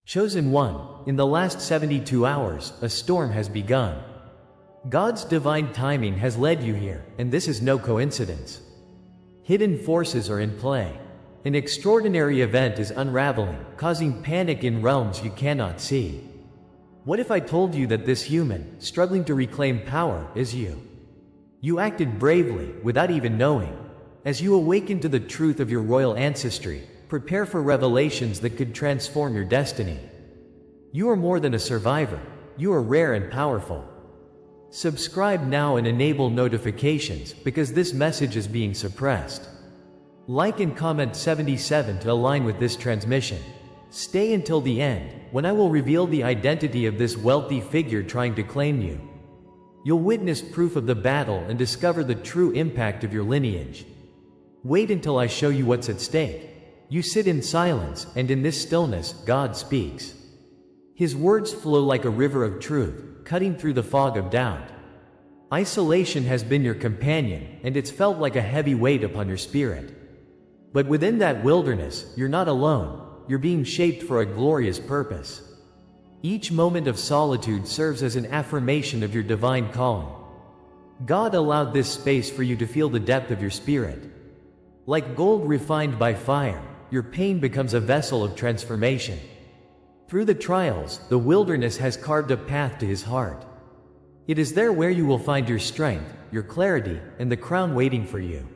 Chosen One, in the last 72 hours, a storm has begun. God's divine timing has led you here, and this is no coincidence. Hidden forces are in play. An extraordinary event is unraveling, causing panic in realms you cannot see. What if I told you that this human, struggling to reclaim power, is you? You acted bravely, without even knowing. As you awaken to the truth of your royal ancestry, prepare for revelations that could transform your destiny. You are more than a survivor. You are rare and powerful. Subscribe now and enable notifications, because this message is being suppressed. Like and comment 77 to align with this transmission. Stay until the end, when I will reveal the identity of this wealthy figure trying to claim you. You'll witness proof of the battle and discover the true impact of your lineage. Wait until I show you what's at stake. You sit in silence, and in this stillness, God speaks. His words flow like a river of truth, cutting through the fog of doubt. Isolation has been your companion, and it's felt like a heavy weight upon your spirit. But within that wilderness, you're not alone. You're being shaped for a glorious purpose. Each moment of solitude serves as an affirmation of your divine calling. God allowed this space for you to feel the depth of your spirit. Like gold refined by fire, your pain becomes a vessel of transformation. Through the trials, the wilderness has carved a path to his heart. It is there where you will find your strength, your clarity, and the crown waiting for you.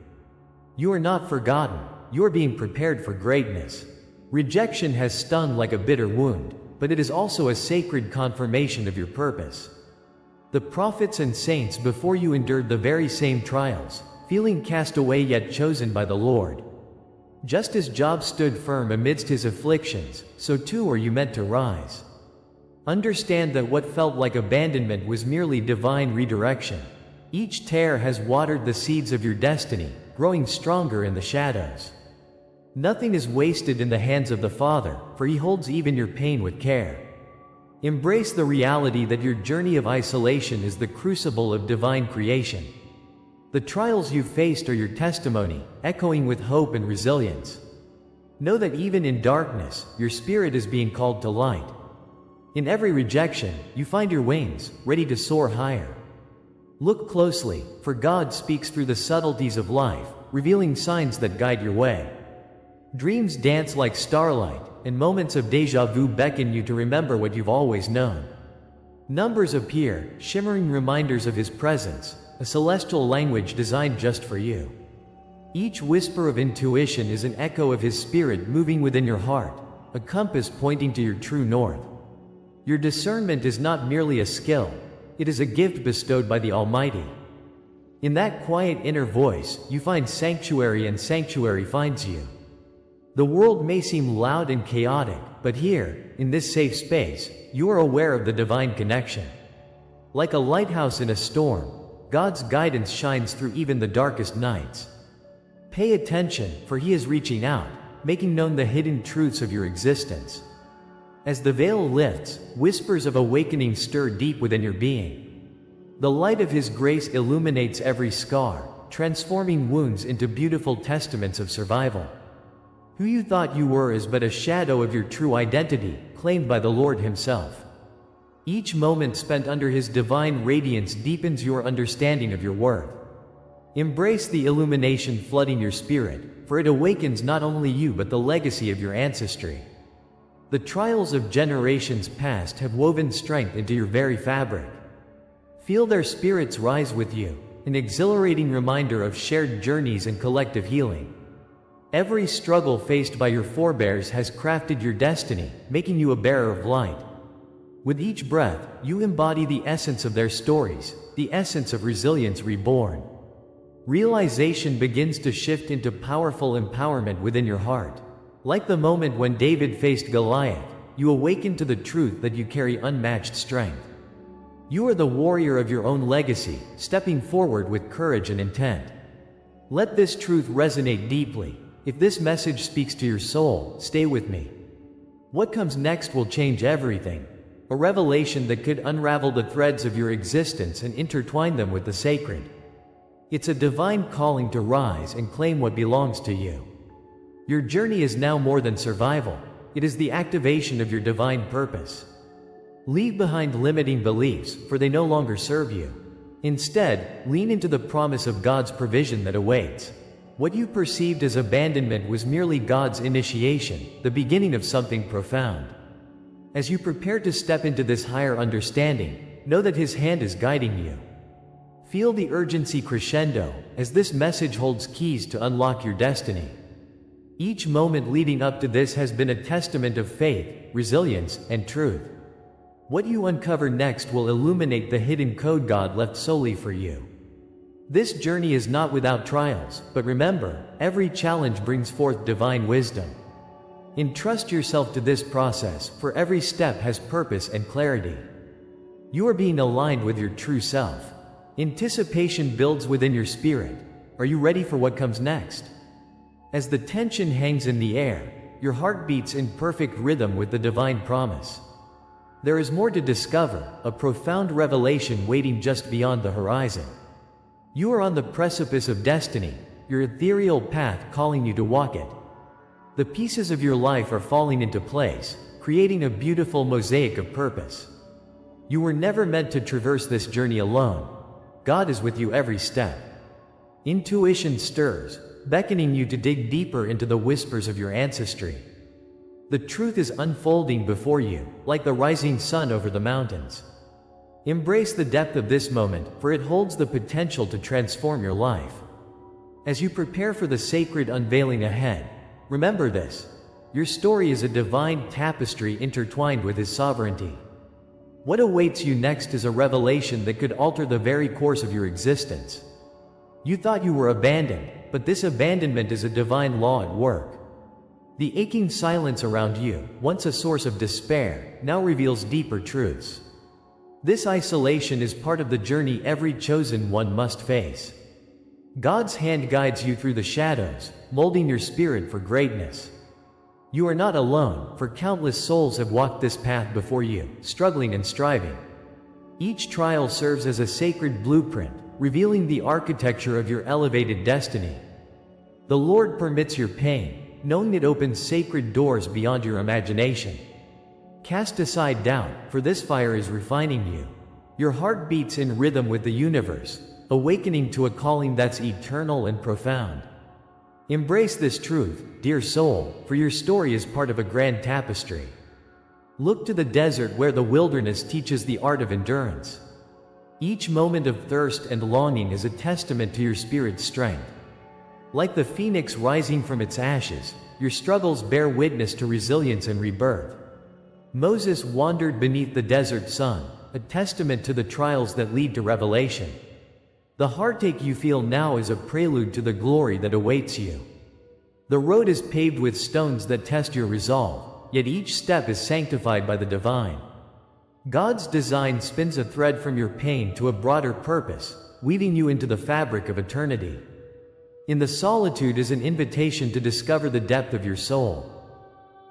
You are not forgotten. You are being prepared for greatness. Rejection has stung like a bitter wound, but it is also a sacred confirmation of your purpose. The prophets and saints before you endured the very same trials, feeling cast away yet chosen by the Lord. Just as Job stood firm amidst his afflictions, so too are you meant to rise. Understand that what felt like abandonment was merely divine redirection. Each tear has watered the seeds of your destiny, growing stronger in the shadows. Nothing is wasted in the hands of the Father, for He holds even your pain with care. Embrace the reality that your journey of isolation is the crucible of divine creation. The trials you've faced are your testimony, echoing with hope and resilience. Know that even in darkness, your spirit is being called to light. In every rejection, you find your wings, ready to soar higher. Look closely, for God speaks through the subtleties of life, revealing signs that guide your way. Dreams dance like starlight, and moments of déjà vu beckon you to remember what you've always known. Numbers appear, shimmering reminders of His presence, a celestial language designed just for you. Each whisper of intuition is an echo of His Spirit moving within your heart, a compass pointing to your true north. Your discernment is not merely a skill, it is a gift bestowed by the Almighty. In that quiet inner voice, you find sanctuary, and sanctuary finds you. The world may seem loud and chaotic, but here, in this safe space, you are aware of the divine connection. Like a lighthouse in a storm, God's guidance shines through even the darkest nights. Pay attention, for He is reaching out, making known the hidden truths of your existence. As the veil lifts, whispers of awakening stir deep within your being. The light of His grace illuminates every scar, transforming wounds into beautiful testaments of survival. Who you thought you were is but a shadow of your true identity, claimed by the Lord Himself. Each moment spent under His divine radiance deepens your understanding of your worth. Embrace the illumination flooding your spirit, for it awakens not only you but the legacy of your ancestry. The trials of generations past have woven strength into your very fabric. Feel their spirits rise with you, an exhilarating reminder of shared journeys and collective healing. Every struggle faced by your forebears has crafted your destiny, making you a bearer of light. With each breath, you embody the essence of their stories, the essence of resilience reborn. Realization begins to shift into powerful empowerment within your heart. Like the moment when David faced Goliath, you awaken to the truth that you carry unmatched strength. You are the warrior of your own legacy, stepping forward with courage and intent. Let this truth resonate deeply. If this message speaks to your soul, stay with me. What comes next will change everything. A revelation that could unravel the threads of your existence and intertwine them with the sacred. It's a divine calling to rise and claim what belongs to you. Your journey is now more than survival. it is the activation of your divine purpose. Leave behind limiting beliefs, for they no longer serve you. Instead, lean into the promise of God's provision that awaits. What you perceived as abandonment was merely God's initiation, the beginning of something profound. As you prepare to step into this higher understanding, know that His hand is guiding you. Feel the urgency crescendo, as this message holds keys to unlock your destiny. Each moment leading up to this has been a testament of faith, resilience, and truth. What you uncover next will illuminate the hidden code God left solely for you. This journey is not without trials, but remember, every challenge brings forth divine wisdom. Entrust yourself to this process, for every step has purpose and clarity. You are being aligned with your true self. Anticipation builds within your spirit. Are you ready for what comes next? As the tension hangs in the air, your heart beats in perfect rhythm with the divine promise. There is more to discover, a profound revelation waiting just beyond the horizon. You are on the precipice of destiny, your ethereal path calling you to walk it. The pieces of your life are falling into place, creating a beautiful mosaic of purpose. You were never meant to traverse this journey alone. God is with you every step. Intuition stirs, beckoning you to dig deeper into the whispers of your ancestry. The truth is unfolding before you, like the rising sun over the mountains. Embrace the depth of this moment, for it holds the potential to transform your life. As you prepare for the sacred unveiling ahead, remember this: your story is a divine tapestry intertwined with His sovereignty. What awaits you next is a revelation that could alter the very course of your existence. You thought you were abandoned, but this abandonment is a divine law at work. The aching silence around you, once a source of despair, now reveals deeper truths. This isolation is part of the journey every chosen one must face. God's hand guides you through the shadows, molding your spirit for greatness. You are not alone, for countless souls have walked this path before you, struggling and striving. Each trial serves as a sacred blueprint, revealing the architecture of your elevated destiny. The Lord permits your pain, knowing it opens sacred doors beyond your imagination. Cast aside doubt, for this fire is refining you. Your heart beats in rhythm with the universe, awakening to a calling that's eternal and profound. Embrace this truth, dear soul, for your story is part of a grand tapestry. Look to the desert where the wilderness teaches the art of endurance. Each moment of thirst and longing is a testament to your spirit's strength. Like the phoenix rising from its ashes, your struggles bear witness to resilience and rebirth. Moses wandered beneath the desert sun, a testament to the trials that lead to revelation. The heartache you feel now is a prelude to the glory that awaits you. The road is paved with stones that test your resolve, yet each step is sanctified by the divine. God's design spins a thread from your pain to a broader purpose, weaving you into the fabric of eternity. In the solitude is an invitation to discover the depth of your soul.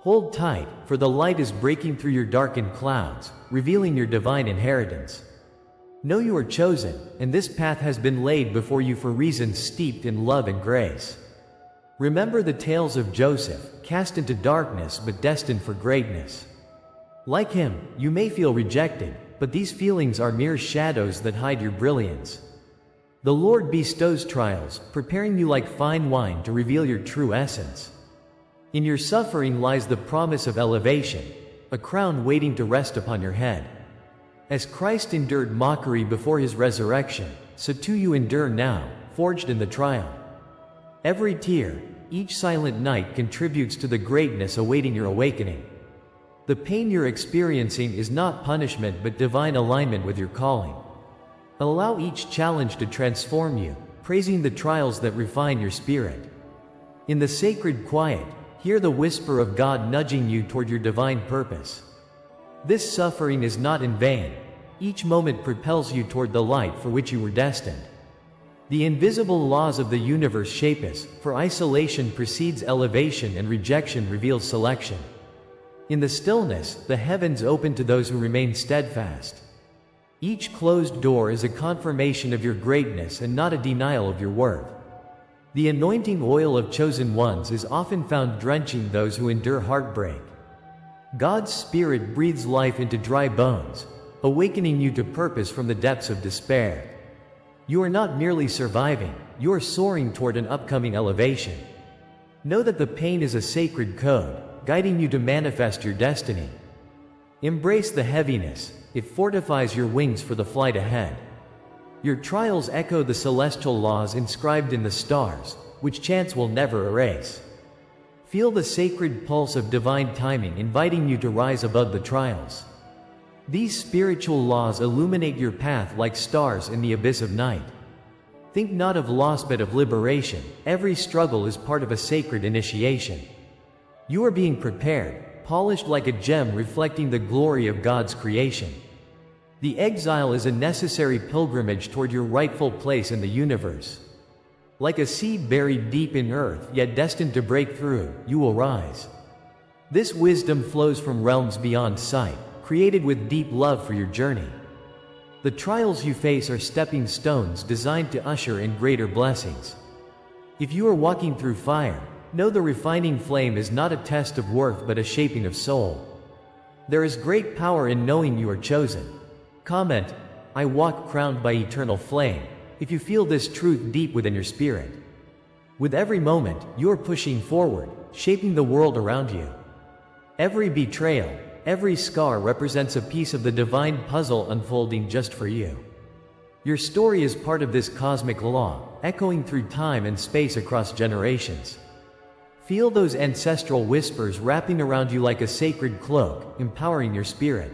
Hold tight, for the light is breaking through your darkened clouds, revealing your divine inheritance. Know you are chosen, and this path has been laid before you for reasons steeped in love and grace. Remember the tales of Joseph, cast into darkness but destined for greatness. Like him, you may feel rejected, but these feelings are mere shadows that hide your brilliance. The Lord bestows trials, preparing you like fine wine to reveal your true essence. In your suffering lies the promise of elevation, a crown waiting to rest upon your head. As Christ endured mockery before His resurrection, so too you endure now, forged in the trial. Every tear, each silent night contributes to the greatness awaiting your awakening. The pain you're experiencing is not punishment but divine alignment with your calling. Allow each challenge to transform you, praising the trials that refine your spirit. In the sacred quiet, hear the whisper of God nudging you toward your divine purpose. This suffering is not in vain. Each moment propels you toward the light for which you were destined. The invisible laws of the universe shape us, for isolation precedes elevation and rejection reveals selection. In the stillness, the heavens open to those who remain steadfast. Each closed door is a confirmation of your greatness and not a denial of your worth. The anointing oil of chosen ones is often found drenching those who endure heartbreak. God's Spirit breathes life into dry bones, awakening you to purpose from the depths of despair. You are not merely surviving, you are soaring toward an upcoming elevation. Know that the pain is a sacred code, guiding you to manifest your destiny. Embrace the heaviness, it fortifies your wings for the flight ahead. Your trials echo the celestial laws inscribed in the stars, which chance will never erase. Feel the sacred pulse of divine timing inviting you to rise above the trials. These spiritual laws illuminate your path like stars in the abyss of night. Think not of loss but of liberation. Every struggle is part of a sacred initiation. You are being prepared, polished like a gem reflecting the glory of God's creation. The exile is a necessary pilgrimage toward your rightful place in the universe. Like a seed buried deep in earth yet destined to break through, you will rise. This wisdom flows from realms beyond sight, created with deep love for your journey. The trials you face are stepping stones designed to usher in greater blessings. If you are walking through fire, know the refining flame is not a test of worth but a shaping of soul. There is great power in knowing you are chosen. Comment, "I walk crowned by eternal flame," if you feel this truth deep within your spirit. With every moment, you are pushing forward, shaping the world around you. Every betrayal, every scar represents a piece of the divine puzzle unfolding just for you. Your story is part of this cosmic law, echoing through time and space across generations. Feel those ancestral whispers wrapping around you like a sacred cloak, empowering your spirit.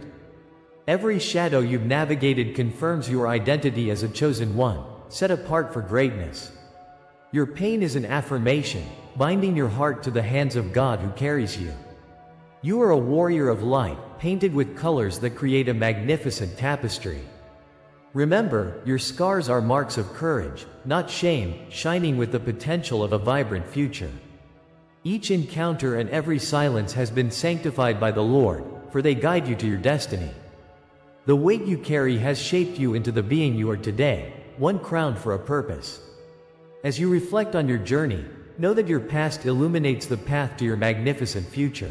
Every shadow you've navigated confirms your identity as a chosen one, set apart for greatness. Your pain is an affirmation, binding your heart to the hands of God who carries you. You are a warrior of light, painted with colors that create a magnificent tapestry. Remember, your scars are marks of courage, not shame, shining with the potential of a vibrant future. Each encounter and every silence has been sanctified by the Lord, for they guide you to your destiny. The weight you carry has shaped you into the being you are today, one crowned for a purpose. As you reflect on your journey, know that your past illuminates the path to your magnificent future.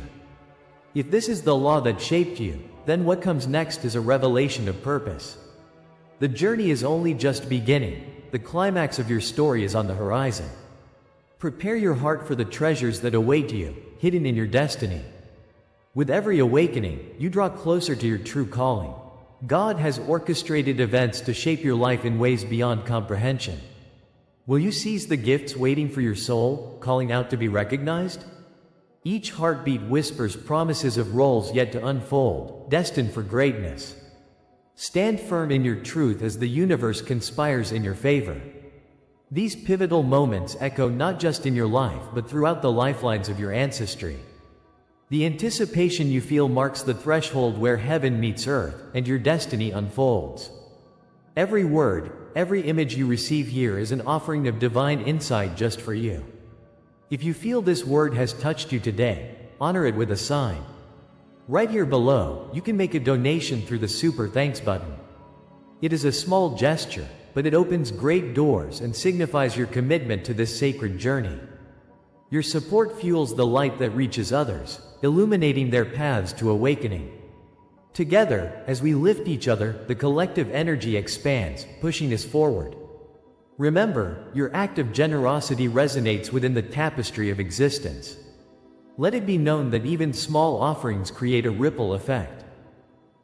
If this is the law that shaped you, then what comes next is a revelation of purpose. The journey is only just beginning, the climax of your story is on the horizon. Prepare your heart for the treasures that await you, hidden in your destiny. With every awakening, you draw closer to your true calling. God has orchestrated events to shape your life in ways beyond comprehension. Will you seize the gifts waiting for your soul, calling out to be recognized? Each heartbeat whispers promises of roles yet to unfold, destined for greatness. Stand firm in your truth as the universe conspires in your favor. These pivotal moments echo not just in your life but throughout the lifelines of your ancestry. The anticipation you feel marks the threshold where heaven meets earth, and your destiny unfolds. Every word, every image you receive here is an offering of divine insight just for you. If you feel this word has touched you today, honor it with a sign. Right here below, you can make a donation through the Super Thanks button. It is a small gesture, but it opens great doors and signifies your commitment to this sacred journey. Your support fuels the light that reaches others, illuminating their paths to awakening. Together, as we lift each other, the collective energy expands, pushing us forward. Remember, your act of generosity resonates within the tapestry of existence. Let it be known that even small offerings create a ripple effect.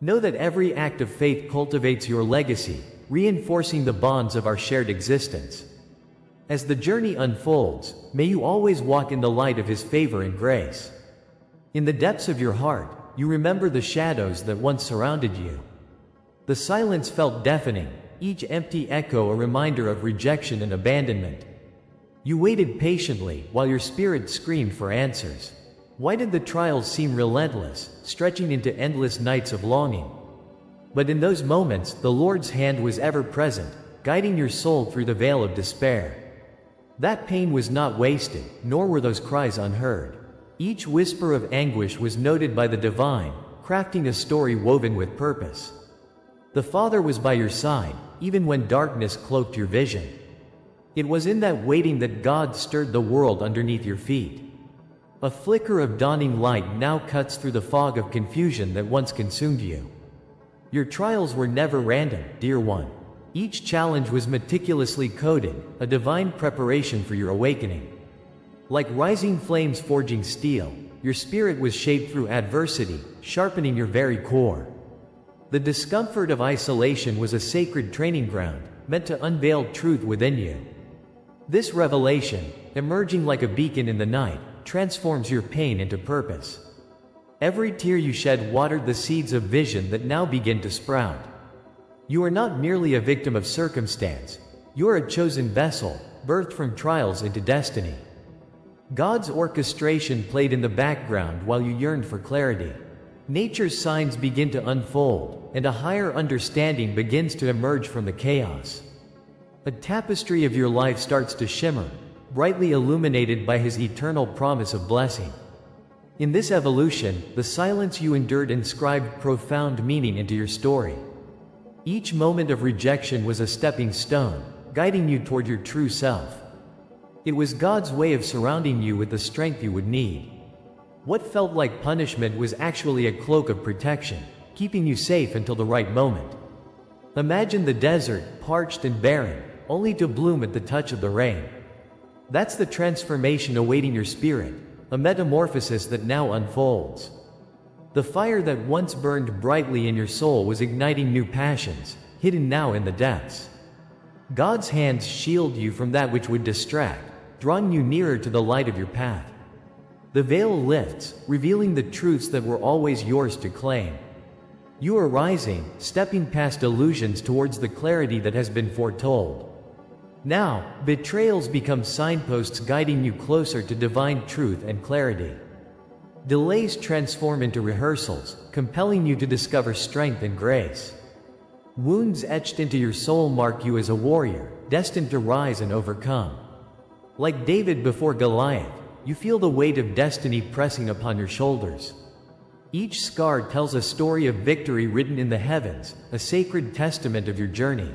Know that every act of faith cultivates your legacy, reinforcing the bonds of our shared existence. As the journey unfolds, may you always walk in the light of His favor and grace. In the depths of your heart, you remember the shadows that once surrounded you. The silence felt deafening, each empty echo a reminder of rejection and abandonment. You waited patiently while your spirit screamed for answers. Why did the trials seem relentless, stretching into endless nights of longing? But in those moments, the Lord's hand was ever present, guiding your soul through the veil of despair. That pain was not wasted, nor were those cries unheard. Each whisper of anguish was noted by the divine, crafting a story woven with purpose. The Father was by your side, even when darkness cloaked your vision. It was in that waiting that God stirred the world underneath your feet. A flicker of dawning light now cuts through the fog of confusion that once consumed you. Your trials were never random, dear one. Each challenge was meticulously coded, a divine preparation for your awakening. Like rising flames forging steel, your spirit was shaped through adversity, sharpening your very core. The discomfort of isolation was a sacred training ground, meant to unveil truth within you. This revelation, emerging like a beacon in the night, transforms your pain into purpose. Every tear you shed watered the seeds of vision that now begin to sprout. You are not merely a victim of circumstance. You are a chosen vessel, birthed from trials into destiny. God's orchestration played in the background while you yearned for clarity. Nature's signs begin to unfold, and a higher understanding begins to emerge from the chaos. A tapestry of your life starts to shimmer, brightly illuminated by His eternal promise of blessing. In this evolution, the silence you endured inscribed profound meaning into your story. Each moment of rejection was a stepping stone, guiding you toward your true self. It was God's way of surrounding you with the strength you would need. What felt like punishment was actually a cloak of protection, keeping you safe until the right moment. Imagine the desert, parched and barren, only to bloom at the touch of the rain. That's the transformation awaiting your spirit, a metamorphosis that now unfolds. The fire that once burned brightly in your soul was igniting new passions, hidden now in the depths. God's hands shield you from that which would distract, drawing you nearer to the light of your path. The veil lifts, revealing the truths that were always yours to claim. You are rising, stepping past illusions towards the clarity that has been foretold. Now, betrayals become signposts guiding you closer to divine truth and clarity. Delays transform into rehearsals, compelling you to discover strength and grace. Wounds etched into your soul mark you as a warrior, destined to rise and overcome. Like David before Goliath, you feel the weight of destiny pressing upon your shoulders. Each scar tells a story of victory written in the heavens, a sacred testament of your journey.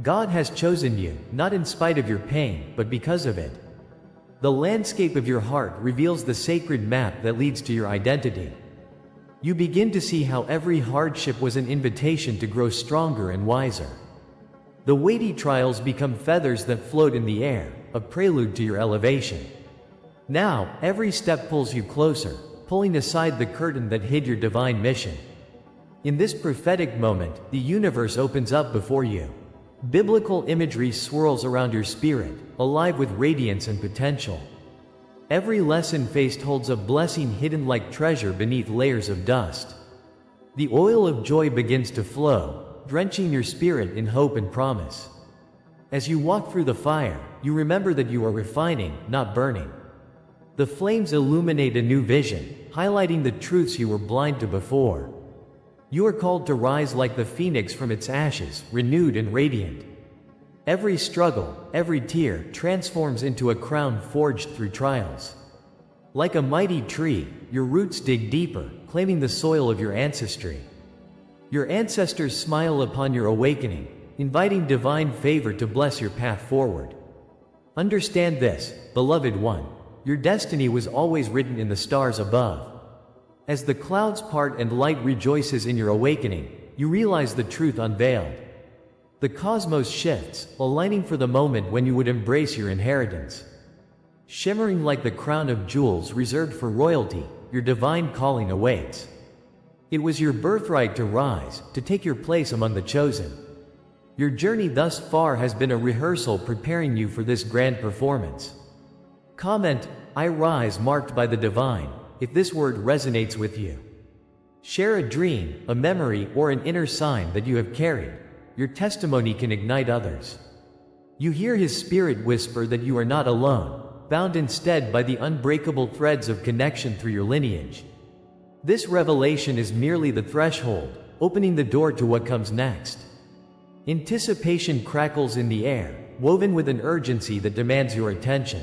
God has chosen you, not in spite of your pain, but because of it. The landscape of your heart reveals the sacred map that leads to your identity. You begin to see how every hardship was an invitation to grow stronger and wiser. The weighty trials become feathers that float in the air, a prelude to your elevation. Now, every step pulls you closer, pulling aside the curtain that hid your divine mission. In this prophetic moment, the universe opens up before you. Biblical imagery swirls around your spirit, alive with radiance and potential. Every lesson faced holds a blessing hidden like treasure beneath layers of dust. The oil of joy begins to flow, drenching your spirit in hope and promise. As you walk through the fire, you remember that you are refining, not burning. The flames illuminate a new vision, highlighting the truths you were blind to before. You are called to rise like the phoenix from its ashes, renewed and radiant. Every struggle, every tear, transforms into a crown forged through trials. Like a mighty tree, your roots dig deeper, claiming the soil of your ancestry. Your ancestors smile upon your awakening, inviting divine favor to bless your path forward. Understand this, beloved one, your destiny was always written in the stars above. As the clouds part and light rejoices in your awakening, you realize the truth unveiled. The cosmos shifts, aligning for the moment when you would embrace your inheritance. Shimmering like the crown of jewels reserved for royalty, your divine calling awaits. It was your birthright to rise, to take your place among the chosen. Your journey thus far has been a rehearsal preparing you for this grand performance. Comment, "I rise," marked by the divine, if this word resonates with you. Share a dream, a memory, or an inner sign that you have carried. Your testimony can ignite others. You hear His Spirit whisper that you are not alone, bound instead by the unbreakable threads of connection through your lineage. This revelation is merely the threshold, opening the door to what comes next. Anticipation crackles in the air, woven with an urgency that demands your attention.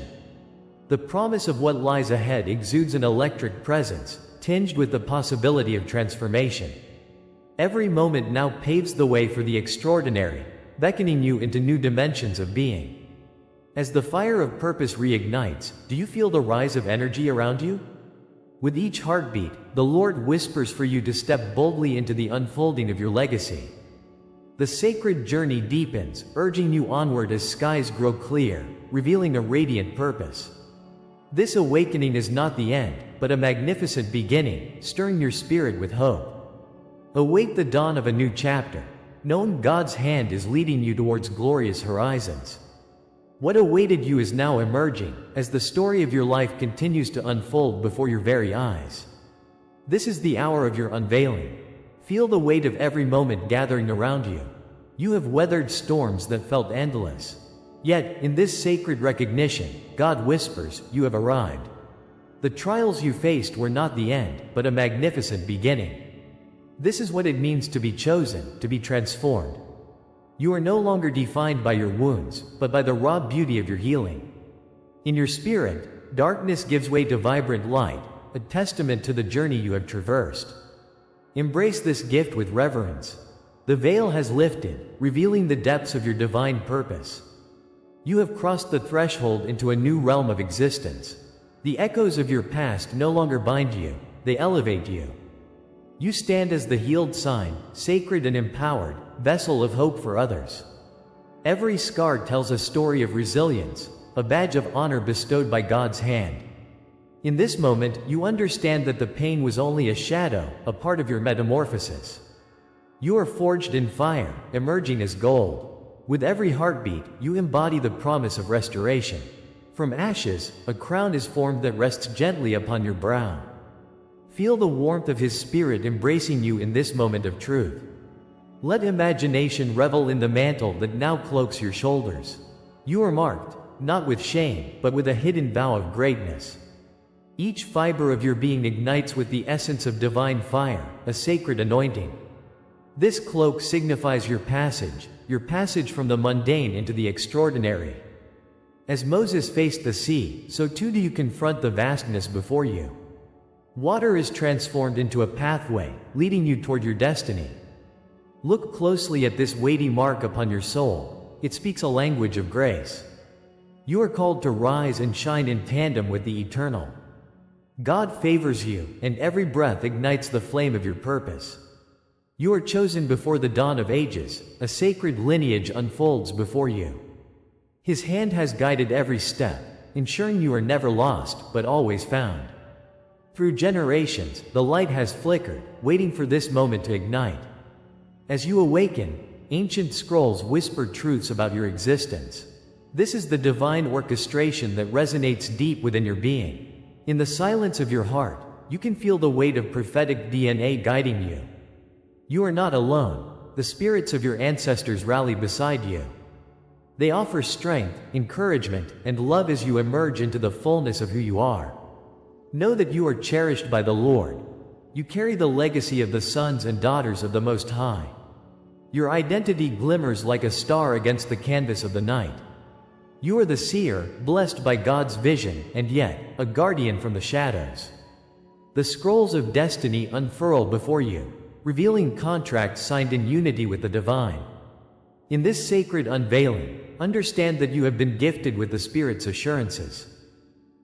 The promise of what lies ahead exudes an electric presence, tinged with the possibility of transformation. Every moment now paves the way for the extraordinary, beckoning you into new dimensions of being. As the fire of purpose reignites, do you feel the rise of energy around you? With each heartbeat, the Lord whispers for you to step boldly into the unfolding of your legacy. The sacred journey deepens, urging you onward as skies grow clear, revealing a radiant purpose. This awakening is not the end, but a magnificent beginning, stirring your spirit with hope. Await the dawn of a new chapter, knowing God's hand is leading you towards glorious horizons. What awaited you is now emerging, as the story of your life continues to unfold before your very eyes. This is the hour of your unveiling. Feel the weight of every moment gathering around you. You have weathered storms that felt endless. Yet, in this sacred recognition, God whispers, you have arrived. The trials you faced were not the end, but a magnificent beginning. This is what it means to be chosen, to be transformed. You are no longer defined by your wounds, but by the raw beauty of your healing. In your spirit, darkness gives way to vibrant light, a testament to the journey you have traversed. Embrace this gift with reverence. The veil has lifted, revealing the depths of your divine purpose. You have crossed the threshold into a new realm of existence. The echoes of your past no longer bind you, they elevate you. You stand as the healed sign, sacred and empowered, vessel of hope for others. Every scar tells a story of resilience, a badge of honor bestowed by God's hand. In this moment, you understand that the pain was only a shadow, a part of your metamorphosis. You are forged in fire, emerging as gold. With every heartbeat, you embody the promise of restoration. From ashes, a crown is formed that rests gently upon your brow. Feel the warmth of His Spirit embracing you in this moment of truth. Let imagination revel in the mantle that now cloaks your shoulders. You are marked, not with shame, but with a hidden vow of greatness. Each fiber of your being ignites with the essence of divine fire, a sacred anointing. This cloak signifies your passage from the mundane into the extraordinary. As Moses faced the sea, so too do you confront the vastness before you. Water is transformed into a pathway, leading you toward your destiny. Look closely at this weighty mark upon your soul. It speaks a language of grace. You are called to rise and shine in tandem with the eternal. God favors you, and every breath ignites the flame of your purpose. You are chosen before the dawn of ages, a sacred lineage unfolds before you. His hand has guided every step, ensuring you are never lost, but always found. Through generations, the light has flickered, waiting for this moment to ignite. As you awaken, ancient scrolls whisper truths about your existence. This is the divine orchestration that resonates deep within your being. In the silence of your heart, you can feel the weight of prophetic DNA guiding you. You are not alone. The spirits of your ancestors rally beside you. They offer strength, encouragement, and love as you emerge into the fullness of who you are. Know that you are cherished by the Lord. You carry the legacy of the sons and daughters of the Most High. Your identity glimmers like a star against the canvas of the night. You are the seer, blessed by God's vision, and yet, a guardian from the shadows. The scrolls of destiny unfurl before you, revealing contracts signed in unity with the divine. In this sacred unveiling, understand that you have been gifted with the Spirit's assurances.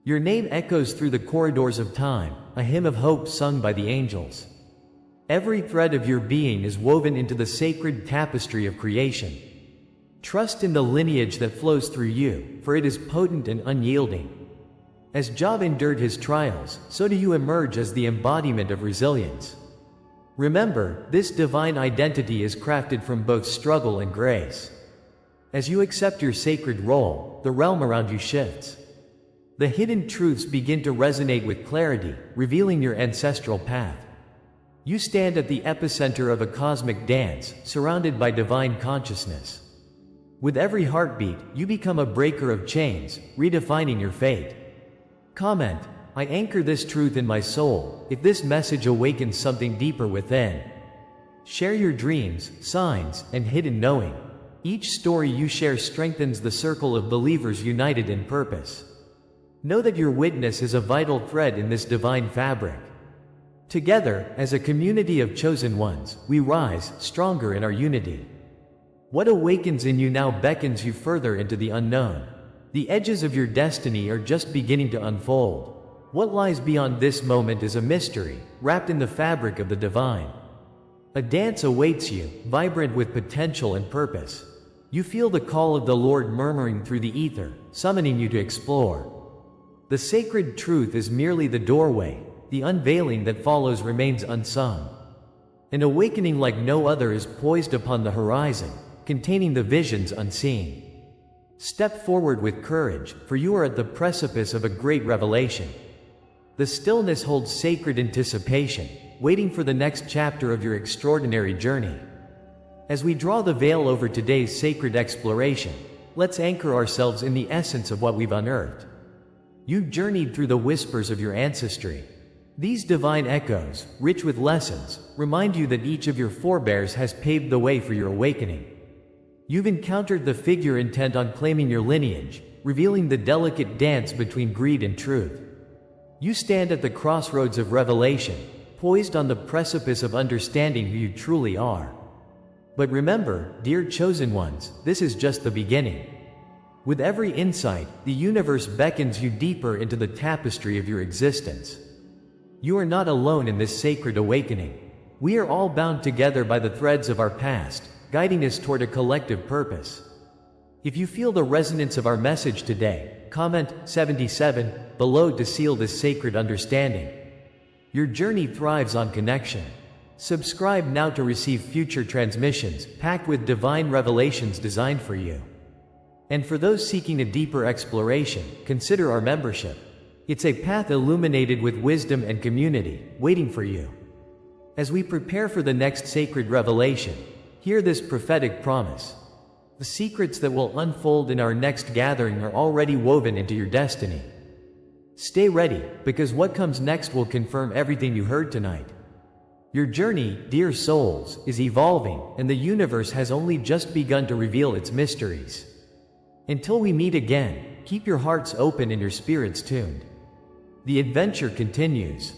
Your name echoes through the corridors of time, a hymn of hope sung by the angels. Every thread of your being is woven into the sacred tapestry of creation. Trust in the lineage that flows through you, for it is potent and unyielding. As Job endured his trials, so do you emerge as the embodiment of resilience. Remember, this divine identity is crafted from both struggle and grace. As you accept your sacred role, the realm around you shifts. The hidden truths begin to resonate with clarity, revealing your ancestral path. You stand at the epicenter of a cosmic dance, surrounded by divine consciousness. With every heartbeat, you become a breaker of chains, redefining your fate. Comment: I anchor this truth in my soul, if this message awakens something deeper within. Share your dreams, signs, and hidden knowing. Each story you share strengthens the circle of believers united in purpose. Know that your witness is a vital thread in this divine fabric. Together, as a community of chosen ones, we rise, stronger in our unity. What awakens in you now beckons you further into the unknown. The edges of your destiny are just beginning to unfold. What lies beyond this moment is a mystery, wrapped in the fabric of the divine. A dance awaits you, vibrant with potential and purpose. You feel the call of the Lord murmuring through the ether, summoning you to explore. The sacred truth is merely the doorway. The unveiling that follows remains unsung. An awakening like no other is poised upon the horizon, containing the visions unseen. Step forward with courage, for you are at the precipice of a great revelation. The stillness holds sacred anticipation, waiting for the next chapter of your extraordinary journey. As we draw the veil over today's sacred exploration, let's anchor ourselves in the essence of what we've unearthed. You've journeyed through the whispers of your ancestry. These divine echoes, rich with lessons, remind you that each of your forebears has paved the way for your awakening. You've encountered the figure intent on claiming your lineage, revealing the delicate dance between greed and truth. You stand at the crossroads of revelation, poised on the precipice of understanding who you truly are. But remember, dear chosen ones, this is just the beginning. With every insight, the universe beckons you deeper into the tapestry of your existence. You are not alone in this sacred awakening. We are all bound together by the threads of our past, guiding us toward a collective purpose. If you feel the resonance of our message today, comment 77 below to seal this sacred understanding. Your journey thrives on connection. Subscribe now to receive future transmissions packed with divine revelations designed for you. And for those seeking a deeper exploration, consider our membership. It's a path illuminated with wisdom and community, waiting for you. As we prepare for the next sacred revelation, hear this prophetic promise. The secrets that will unfold in our next gathering are already woven into your destiny. Stay ready, because what comes next will confirm everything you heard tonight. Your journey, dear souls, is evolving, and the universe has only just begun to reveal its mysteries. Until we meet again, keep your hearts open and your spirits tuned. The adventure continues.